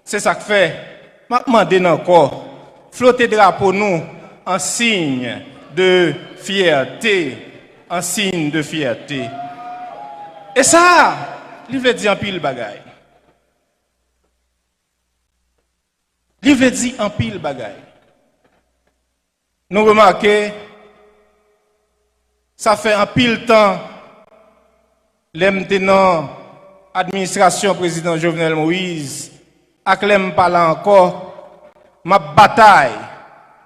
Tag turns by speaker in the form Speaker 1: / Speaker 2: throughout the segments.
Speaker 1: C'est ça que fait. Je demande encore, flotter drapeau nous en signe de fierté, en signe de fierté. Et ça, il veut dire en pile bagaille. Il veut dire en pile bagaille. Nous remarquons, ça fait un pile temps, l'administration président Jovenel Moïse, ak lem parlant encore, ma bataille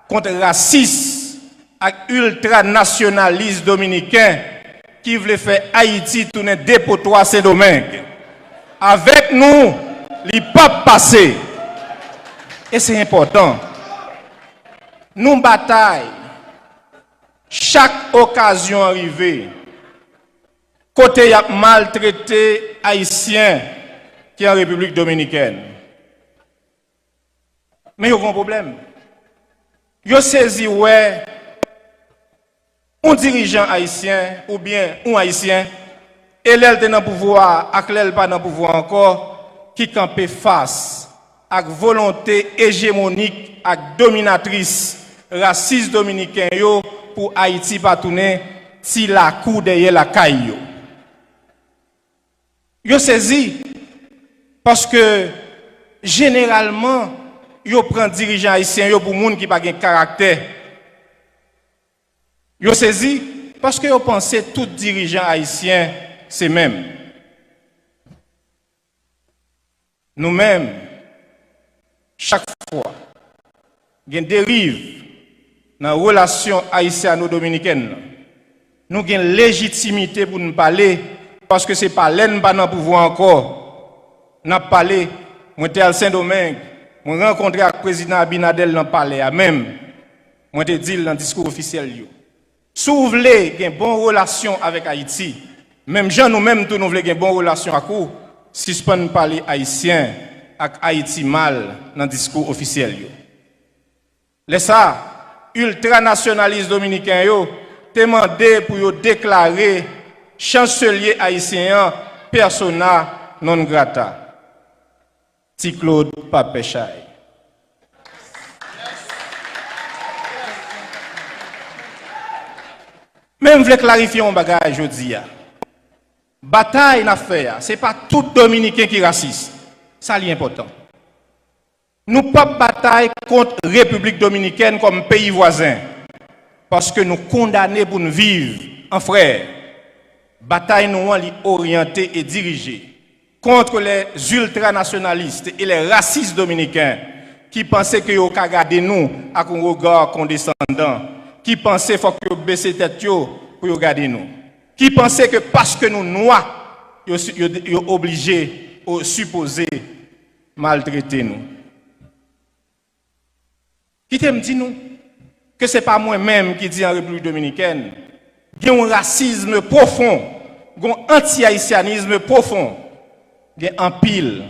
Speaker 1: contre racisme et ultranationaliste dominicain qui voulait faire Haïti tourner dépotoir Saint-Domingue. Avec nous, il pas passé. Et c'est important. Nous bataille chaque occasion arrivée. Côté y a maltraité haïtien qui est en République dominicaine. Mais il y a un problème. Il y a saisi ouais un dirigeant haïtien ou bien un haïtien et l'elle dans le pouvoir et l'elle pas dans le pouvoir encore qui campait face à volonté hégémonique et dominatrice raciste dominicain yo pour Haïti pas tourner si la cour derrière la caille. Yo saisi parce que généralement yo prend dirigeant haïtien yo pour monde qui pas de caractère. Yo saisi parce que yo pensez tout dirigeant haïtien c'est même. Nous-mêmes chaque fois gen dérive dans la relation haïtiano-dominicaine. Nous avons une légitimité pour nous parler parce que ce n'est pas l'un dans le pouvoir encore. Nous avons parlé, moi j'étais à Saint-Domingue, je rencontré le président Abinadel dans le palais, même, moi j'ai dit dans le discours officiel. Si vous voulez une bonne relation avec Haïti, même gens nous-mêmes, nous voulons une bonne relation avec vous, si je peux parler haïtien avec Haïti mal dans le discours officiel. Les ça, ultranationalistes dominicains, demandé pour déclarer chancelier haïtien persona non grata. Ti Claude Papechay. Même je veux clarifier un bagage aujourd'hui. Bataille n'a fait, ce n'est pas tout Dominicain qui est raciste. Ça c'est important. Nous pas bataille contre la République dominicaine comme pays voisin. Parce que nous condamnons pour nous vivre en frère. Bataille nous est orientée et dirigée contre les ultranationalistes et les racistes dominicains qui pensaient que vous pouvez garder nous avec un regard condescendant, qui pensaient qu'il faut que vous baissez tête pour garder nous, qui pensaient que parce que nous noirs, vous êtes obligés ou supposés maltraiter nous. Qui t'aime dit nous que ce n'est pas moi-même qui dis en République dominicaine, il y a un racisme profond, un anti-haïtianisme profond, il y a un pile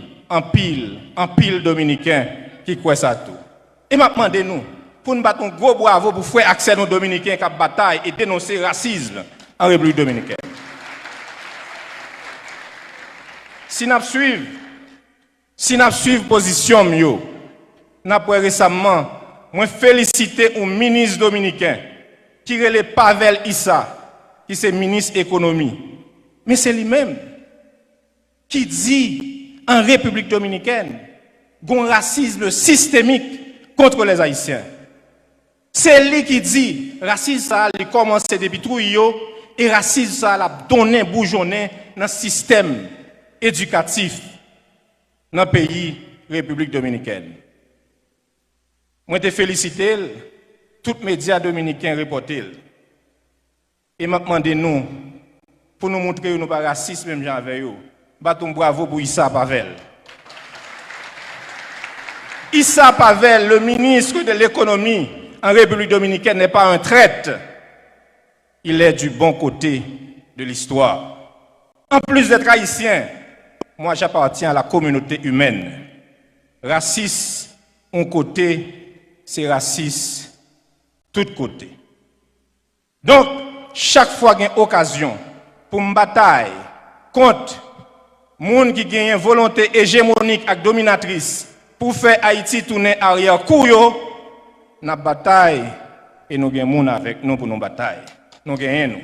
Speaker 1: dominicain qui croit ça tout. Et m'a demandé nous, pour nous battre un gros bravo pour faire accès aux dominicains qui bataille et dénoncer le racisme en République dominicaine. Si nous suivons position, nous avons récemment moi féliciter un ministre dominicain qui est le Pavel Issa, qui est ministre économie. Mais c'est lui-même qui dit en République dominicaine qu'il y a un racisme systémique contre les Haïtiens. C'est lui qui dit que le racisme a commencé depuis Trouillot et le racisme a donné bourgeonné dans le système éducatif dans le pays République dominicaine. Moi, je te félicite, tous les médias dominicains reportent. Et m'a demandé nous, pour nous montrer que nous ne sommes pas racistes, même gens avec eux, battons bravo pour Issa Pavel. Issa Pavel, le ministre de l'économie en République dominicaine, n'est pas un traître. Il est du bon côté de l'histoire. En plus d'être haïtien, moi j'appartiens à la communauté humaine. Raciste, un côté, c'est raciste, tout côté. Donc, chaque fois qu'il y a une occasion pour me bataille contre les gens qui ont une volonté hégémonique et dominatrice pour faire Haïti tourner arrière couillot, n'a bataille et nous gagnons moun avec nous pour nos batailles. Nous gagnons nous.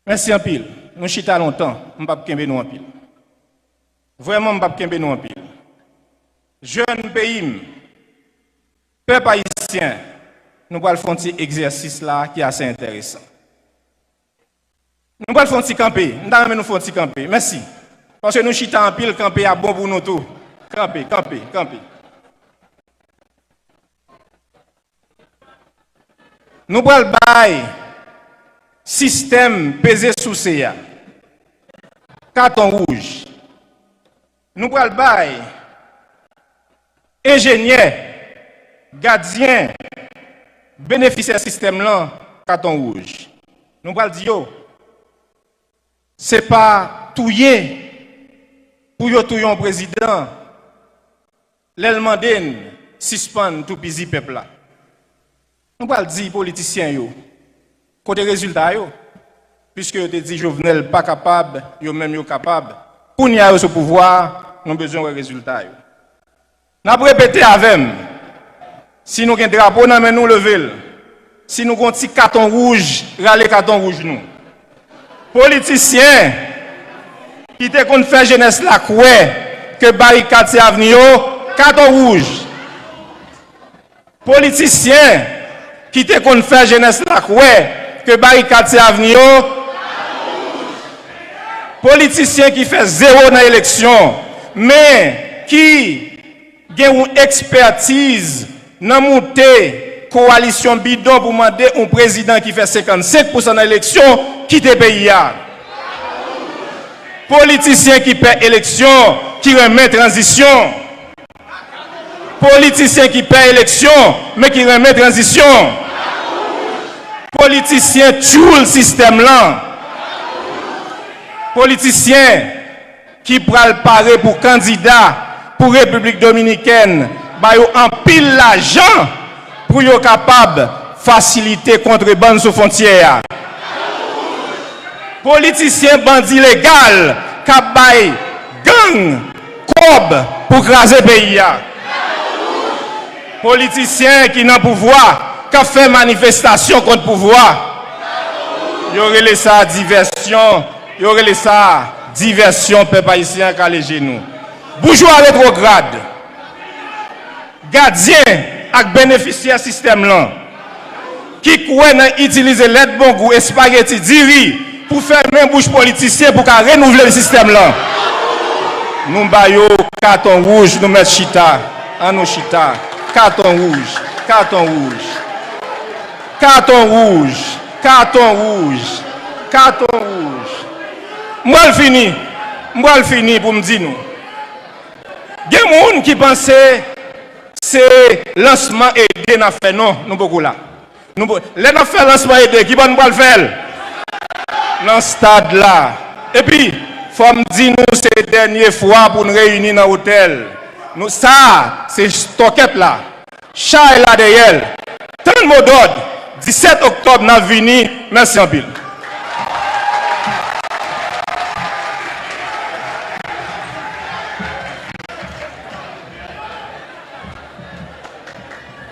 Speaker 1: Merci en pile. Nous chita longtemps, on pas kembe nous en pile. Vraiment on pas kembe nous en pile. Jeune pays, peuple haïtien, nous allons faire un petit exercice là qui est assez intéressant. Nous allons faire un petit camper. Nous allons faire un petit camper. Merci. Parce que nous chita en pile, camper est bon pour nous tous. Camper, camper, camper. Nous allons bailler système pesé sous CA. Carton rouge. Nous allons bailler ingénieur, gardien, bénéficiaire système là, carton rouge. Nous allons dire, ce n'est pas touiller pour touiller un président, l'Elmanden suspend tout pisi peuple là. Nous allons dire politiciens, côté résultat, puisque vous te dit Jovenel pas capable, vous même capable, pour n'y avoir ce pouvoir, nous avons besoin de résultats. Nous avons répété avec si nous avons un drapeau, nous avons levé. Si nous avons un petit carton rouge, râler carton rouge nous. Politiciens qui te qu'on fait jeunesse là, que barricade c'est avenir, carton rouge. Politiciens qui te qu'on fait jeunesse là, que barricade c'est avenir. Politiciens qui fait zéro dans l'élection, mais qui ont une expertise dans monter coalition bidon pour demander un président qui fait 55% dans l'élection, qui te paye. Politiciens qui paient élection, qui remet transition. Politiciens qui paient élection, mais qui remet transition. Politiciens tuent le système là. Politiciens qui pral parer pour candidat pour République Dominicaine, bah yo en pile l'argent pour yo capable faciliter contrebande sous frontière. Politiciens bandits légal cap bay gang cob pour craser pays. Politiciens qui n'ont pouvoir qui fait manifestation contre pouvoir. Yo relé ça diversion. Il y aurait ça, diversion, peuple haïtien, qu'à les genoux. Bourgeois rétrograde, gardien avec bénéficiaire système là, qui croit utiliser l'aide bon goût et spaghetti diri pour faire même bouche politicien pour renouveler le système là. Nous baillons carton rouge, nous mettons chita, en nous chita, carton rouge, carton rouge, carton rouge, carton rouge, carton rouge. Moi le fini pour me dire nous. Il y a des gens qui pensent que c'est lancement aidé n'a fait non, nous beaucoup là. Les n'a fait lancement aidé qui va nous le faire dans ce stade là. Et puis faut me dire nous c'est dernière fois pour nous réunir dans l'hôtel. Nous ça c'est stockette là. Chat là derrière. Tant de mots d'ordre. 17 octobre n'a venu. Merci en pile.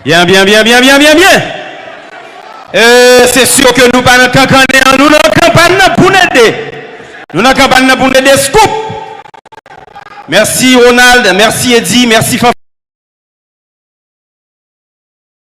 Speaker 2: Bien. C'est sûr que nous pas dans campagne, nous dans campagne pour aider. Nous dans campagne pour aider scoop. Merci Ronald, merci Eddie, merci Fanfan.